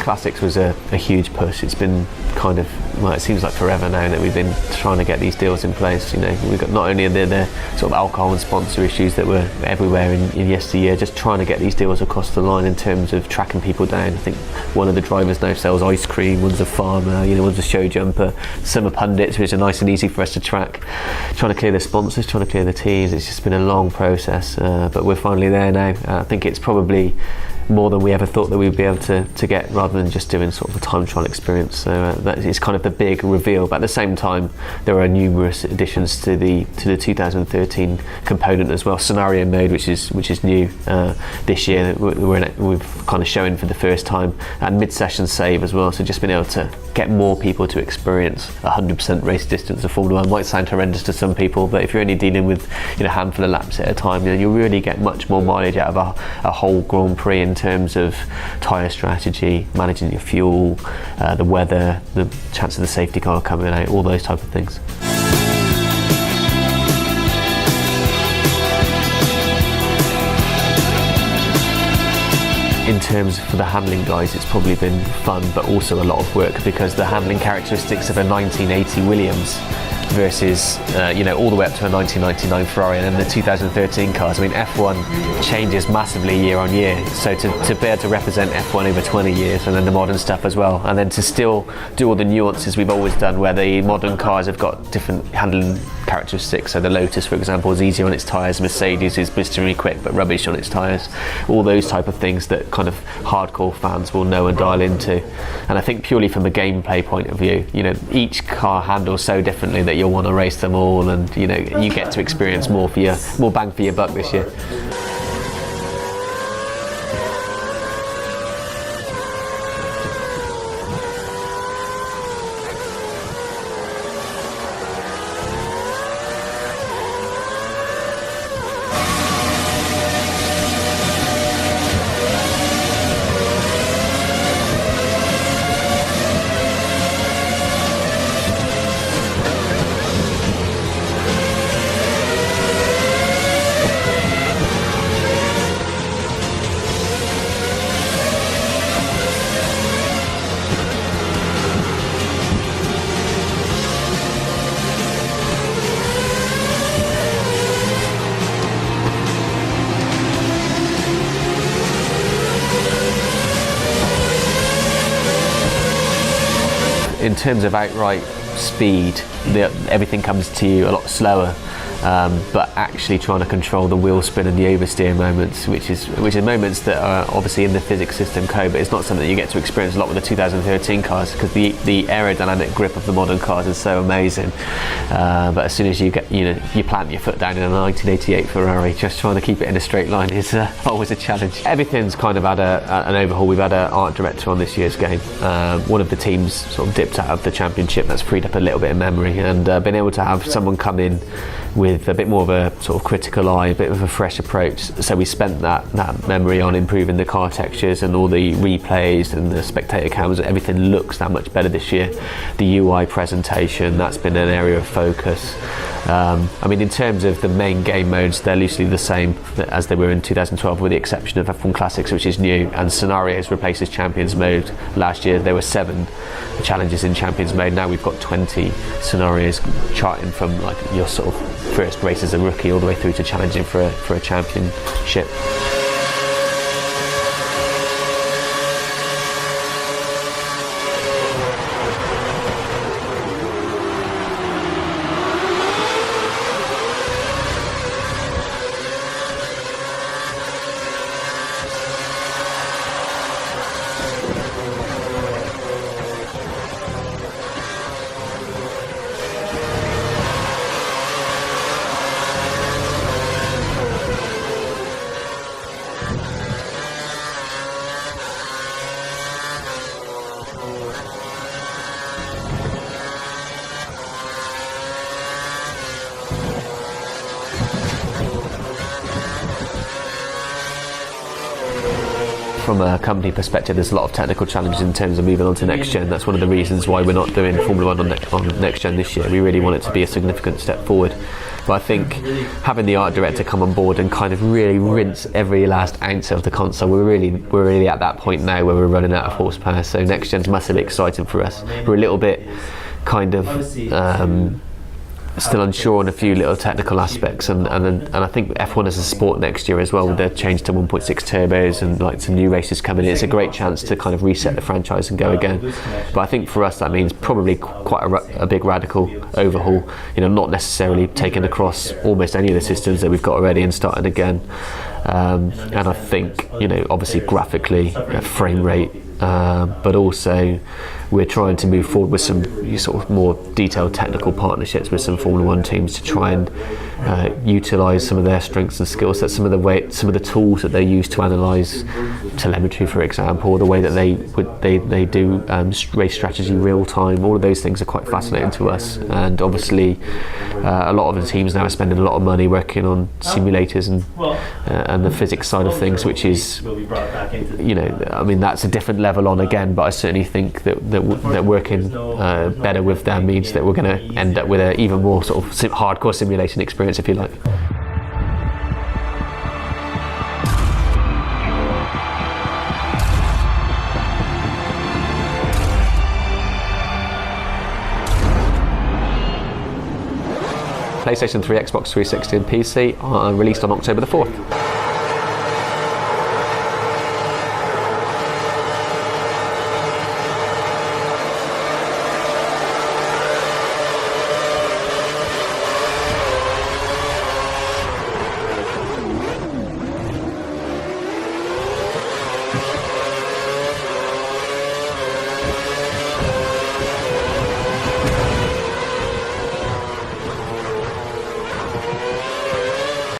Classics was a huge push. It's been kind of, well, it seems like forever now that we've been trying to get these deals in place. You know, we've got not only the sort of alcohol and sponsor issues that were everywhere in yesteryear, just trying to get these deals across the line in terms of tracking people down. I think one of the drivers now sells ice cream, one's a farmer, you know, one's a show jumper, some are pundits, which are nice and easy for us to track. Trying to clear the sponsors, trying to clear the teams. It's just been a long process, but we're finally there now. I think it's probably more than we ever thought that we'd be able to get, rather than just doing sort of a time trial experience. So that is kind of the big reveal. But at the same time, there are numerous additions to the 2013 component as well. Scenario mode, which is new this year. We've kind of shown for the first time, and mid-session save as well. So just being able to get more people to experience 100% race distance of Formula 1 might sound horrendous to some people, but if you're only dealing with, you know, a handful of laps at a time, then you'll really get much more mileage out of a whole Grand Prix in terms of tyre strategy, managing your fuel, the weather, the chance of the safety car coming out, all those type of things. In terms for the handling guys, it's probably been fun, but also a lot of work, because the handling characteristics of a 1980 Williams versus you know, all the way up to a 1999 Ferrari, and then the 2013 cars. I mean, F1 changes massively year on year, so to be able to represent F1 over 20 years, and then the modern stuff as well, and then to still do all the nuances we've always done, where the modern cars have got different handling characteristics. So the Lotus, for example, is easier on its tyres, Mercedes is blisteringly quick but rubbish on its tyres, all those type of things that kind of hardcore fans will know and dial into. And I think purely from a gameplay point of view, you know, each car handles so differently that you'll want to race them all, and you know, you get to experience more bang for your buck this year. In terms of outright speed, everything comes to you a lot slower, but actually trying to control the wheel spin and the oversteer moments, which are moments that are obviously in the physics system code, but it's not something that you get to experience a lot with the 2013 cars, because the aerodynamic grip of the modern cars is so amazing. But as soon as you plant your foot down in a 1988 Ferrari, just trying to keep it in a straight line is always a challenge. Everything's kind of had an overhaul. We've had an art director on this year's game. One of the teams sort of dipped out of the championship. That's freed up a little bit of memory, and been able to have someone come in with a bit more of a sort of critical eye, a bit of a fresh approach. So we spent that memory on improving the car textures and all the replays and the spectator cams. Everything looks that much better this year. The UI presentation, that's been an area of focus. I mean, in terms of the main game modes, they're loosely the same as they were in 2012, with the exception of F1 Classics, which is new, and Scenarios replaces Champions Mode. Last year there were 7 challenges in Champions Mode. Now we've got 20 scenarios, charting from like your sort of first race as a rookie all the way through to challenging for a championship. from a company perspective, there's a lot of technical challenges in terms of moving on to next gen. That's one of the reasons why we're not doing Formula 1 on next gen this year. We really want it to be a significant step forward. But I think having the art director come on board and kind of really rinse every last ounce of the console, we're really at that point now where we're running out of horsepower. So next gen's massively exciting for us. We're a little bit kind of still unsure on a few little technical aspects, and I think F1 as a sport next year as well, with the change to 1.6 turbos and like some new races coming in, it's a great chance to kind of reset the franchise and go again. But I think for us that means probably quite a big radical overhaul, not necessarily taking across almost any of the systems that we've got already and starting again. And I think obviously graphically, frame rate, but also we're trying to move forward with some sort of more detailed technical partnerships with some Formula 1 teams to try and utilise some of their strengths and skill sets, some of the tools that they use to analyse telemetry, for example, or the way that they do race strategy real time. All of those things are quite fascinating to us, and obviously a lot of the teams now are spending a lot of money working on simulators and the physics side of things, which is that's a different level on again, but I certainly think that working better with them means that we're going to end up with an even more sort of hardcore simulation experience, if you like. PlayStation 3, Xbox 360 and PC are released on October the 4th.